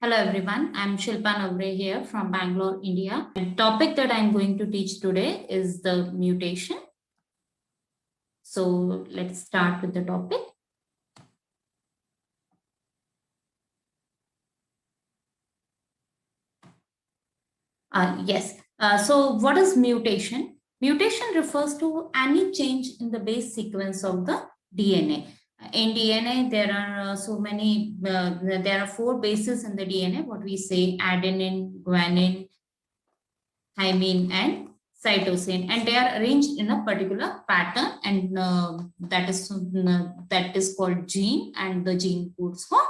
Hello everyone, I'm Shilpa Navre here from Bangalore, India. The topic that I'm going to teach today is the mutation. So let's start with the topic. Yes, so what is mutation? Mutation refers to any change in the base sequence of the DNA. In DNA, there are there are 4 bases in the DNA, what we say adenine, guanine, thymine, and cytosine, and they are arranged in a particular pattern, and that is called gene, and the gene codes for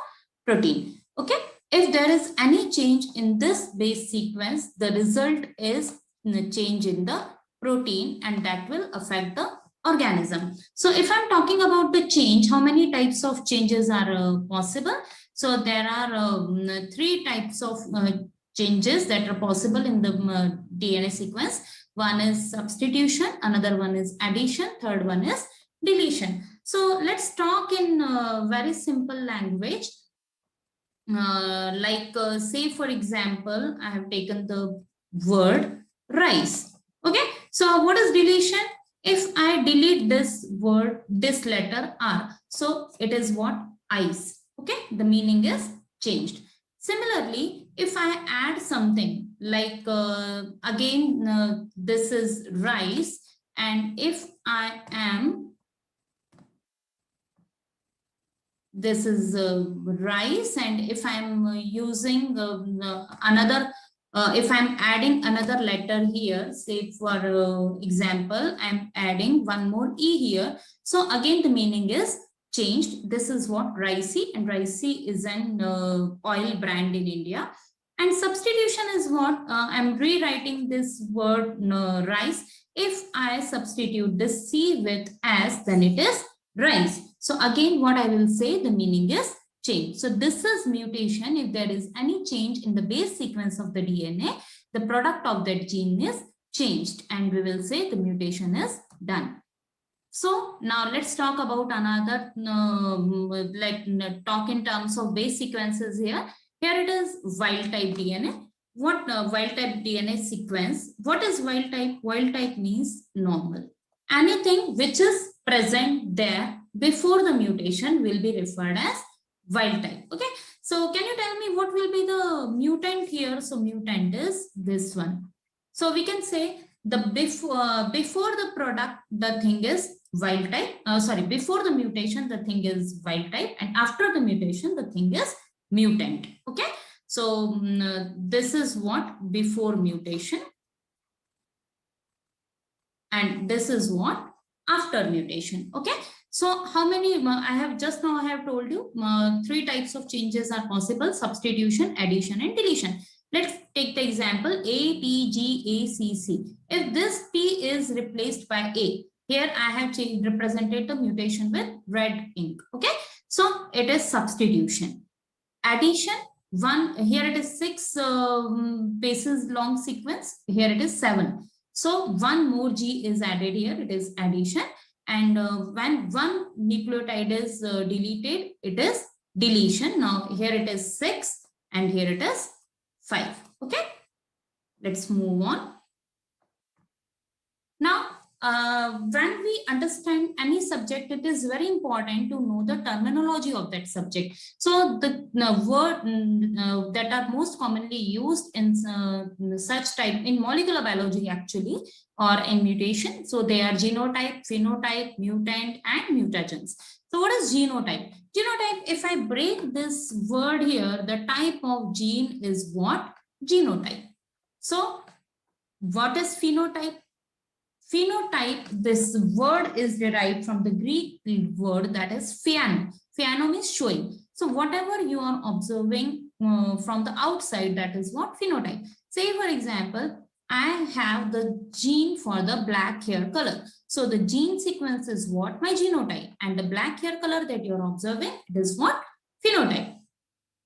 protein. Okay, if there is any change in this base sequence, the result is a change in the protein, and that will affect the organism. So if I'm talking about the change, how many types of changes are possible? So there are 3 types of changes that are possible in the DNA sequence. One is substitution, another one is addition, third one is deletion. So let's talk in very simple language. Say for example, I have taken the word rice. Okay, so what is deletion? If I delete this word, this letter R, so it is what? Ice. Okay, the meaning is changed. Similarly, if I add something like this is rice, and if I am this is rice, and if I'm using if I'm adding another letter here, say for example, I'm adding one more E here. So again, the meaning is changed. This is what ricey, and ricey is an oil brand in India. And substitution is what? I'm rewriting this word rice. If I substitute this C with S, then it is rice. So again, what I will say, the meaning is change. So this is mutation. If there is any change in the base sequence of the DNA, the product of that gene is changed, and we will say the mutation is done. So now let's talk about another, talk in terms of base sequences here. Here it is wild type DNA. What wild type DNA sequence? What is wild type? Wild type means normal. Anything which is present there before the mutation will be referred as wild type. Okay, so can you tell me what will be the mutant here? So mutant is this one. So we can say the before the product, the thing is wild type. Before the mutation, the thing is wild type, and after the mutation, the thing is mutant. Okay, so this is what before mutation, and this is what after mutation. Okay, so how many I have just now I have told you 3 types of changes are possible: substitution, addition, and deletion. Let's take the example A, P, G, A, C, C. If this P is replaced by A, here I have represented the mutation with red ink. Okay, so it is substitution. Addition, here it is 6 bases long sequence, here it is 7. So one more G is added here, it is addition. And when one nucleotide is deleted, it is deletion. Now here it is 6 and here it is 5. Okay, let's move on. Now, when we understand any subject, it is very important to know the terminology of that subject. So the word that are most commonly used in such type in molecular biology actually, or in mutation. So they are genotype, phenotype, mutant, and mutagens. So what is genotype? Genotype, if I break this word here, the type of gene is what? Genotype. So what is phenotype? Phenotype, this word is derived from the Greek word that is phaino. Phaino means showing. So whatever you are observing from the outside, that is what phenotype. Say for example, I have the gene for the black hair color. So the gene sequence is what? My genotype. And the black hair color that you're observing, it is what? Phenotype.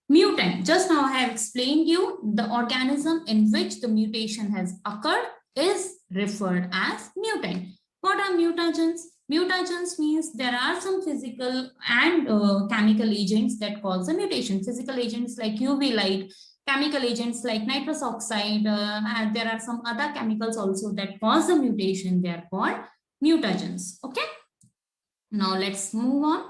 Mutant, just now I have explained you the organism in which the mutation has occurred is referred as mutant. What are mutagens? Mutagens means there are some physical and chemical agents that cause a mutation. Physical agents like UV light, chemical agents like nitrous oxide, and there are some other chemicals also that cause the mutation. They are called mutagens. Okay. Now let's move on.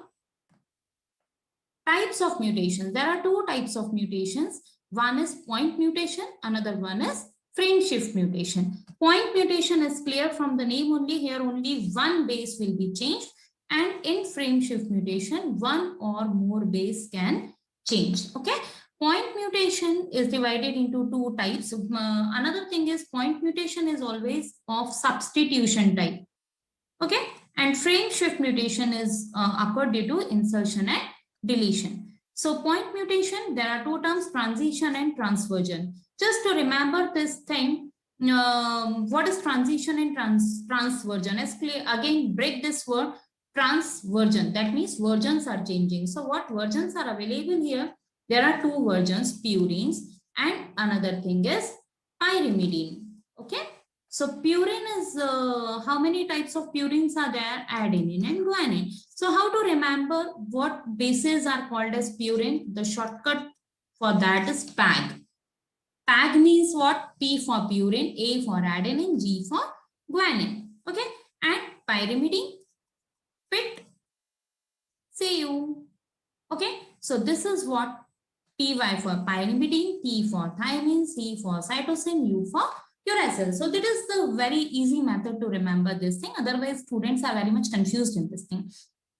Types of mutation. There are two types of mutations. One is point mutation, another one is frame shift mutation. Point mutation is clear from the name only. Here only one base will be changed, and in frame shift mutation, one or more base can change. Okay. Point mutation is divided into two types. Another thing is point mutation is always of substitution type. Okay. And frame shift mutation is occurred due to insertion and deletion. So point mutation, there are two terms, transition and transversion. Just to remember this thing, what is transition and transversion? As clear, again, break this word, transversion. That means versions are changing. So what versions are available here? There are two versions, purines, and another thing is pyrimidine. Okay. So purine is, how many types of purines are there? Adenine and guanine. So how to remember what bases are called as purine? The shortcut for that is PAG. PAG means what? P for purine, A for adenine, G for guanine. Okay. And pyrimidine, PIT, CU. Okay. So this is what PY for pyrimidine, T for thymine, C for cytosine, U for uracil. So that is the very easy method to remember this thing. Otherwise, students are very much confused in this thing.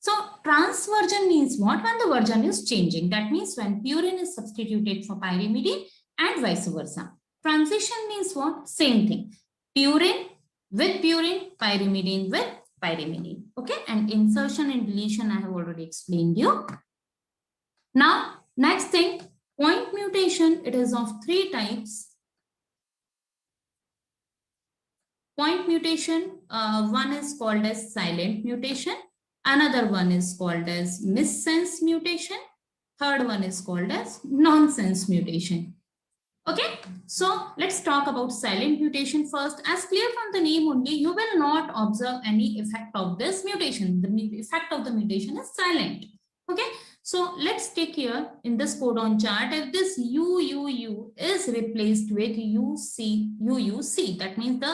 So transversion means what? When the version is changing. That means when purine is substituted for pyrimidine and vice versa. Transition means what? Same thing. Purine with purine, pyrimidine with pyrimidine. Okay. And insertion and deletion I have already explained you. Now, next thing, point mutation. It is of three types. Point mutation, one is called as silent mutation. Another one is called as missense mutation. Third one is called as nonsense mutation. Okay, so let's talk about silent mutation first. As clear from the name only, you will not observe any effect of this mutation. The effect of the mutation is silent. Okay, so let's take here in this codon chart, if this UUU is replaced with UUC, that means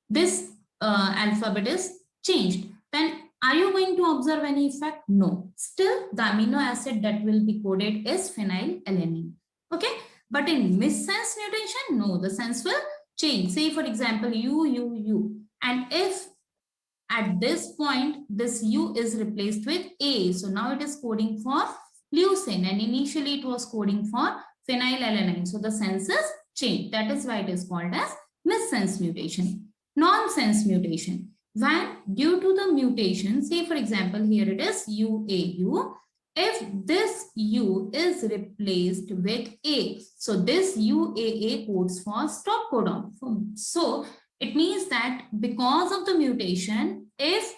this alphabet is changed, then are you going to observe any effect? No. Still, the amino acid that will be coded is phenylalanine. Okay. But in missense mutation, no, the sense will change. Say, for example, UUU. And if at this point, this U is replaced with A. So now it is coding for leucine. And initially it was coding for phenylalanine. So the sense is changed. That is why it is called as missense mutation. Nonsense mutation. When due to the mutation, say for example, here it is UAU. If this U is replaced with A, so this UAA codes for stop codon. So it means that because of the mutation, if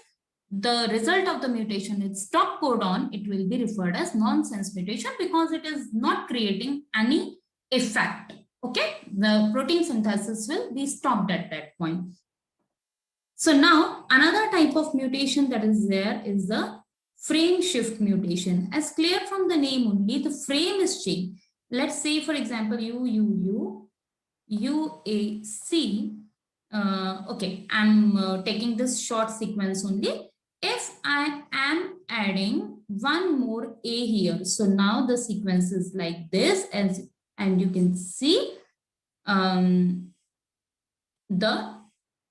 the result of the mutation is stop codon, it will be referred as nonsense mutation because it is not creating any effect. Okay, the protein synthesis will be stopped at that point. So now another type of mutation that is there is the frame shift mutation. As clear from the name only, the frame is changed. Let's say for example UUU, UAC. Okay, I'm taking this short sequence only. If I am adding one more A here, so now the sequence is like this, and you can see the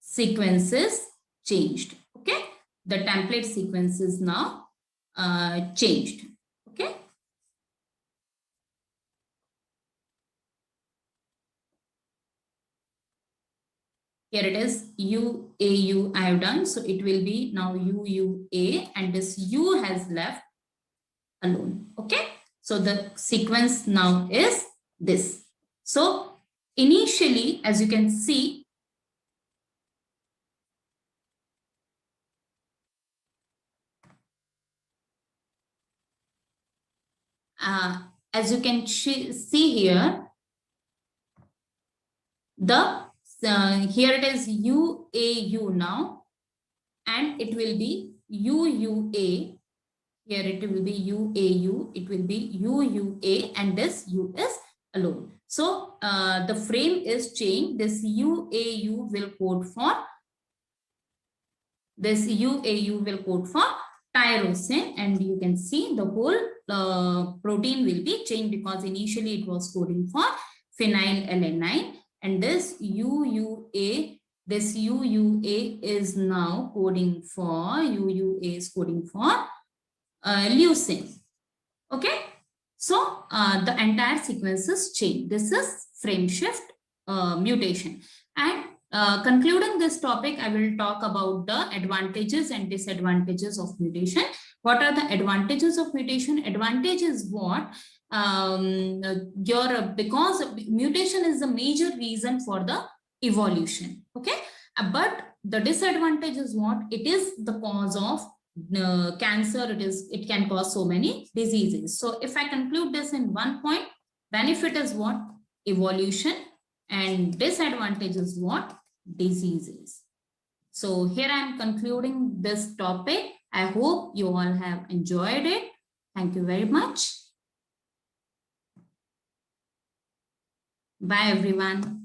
sequences changed. Okay, the template sequence is now changed. Okay, here it is UAU I have done, so it will be now UUA, and this U has left alone. Okay, so the sequence now is this. So initially, as you can see, as you can see here, here it is UAU now, and it will be UUA. Here it will be UAU, it will be UUA, and this U is alone. So the frame is changed. This UAU will code for tyrosine, and you can see the whole protein will be changed because initially it was coding for phenylalanine, and this UUA is now coding for leucine. Okay, so the entire sequence is changed. This is frame shift mutation. And concluding this topic, I will talk about the advantages and disadvantages of mutation. What are the advantages of mutation? Advantage is what? Because mutation is the major reason for the evolution. Okay, but the disadvantage is what? It is the cause of cancer. It can cause so many diseases. So if I conclude this in one point, benefit is what? Evolution, and disadvantage is what? Diseases. So here I am concluding this topic. I hope you all have enjoyed it. Thank you very much. Bye everyone.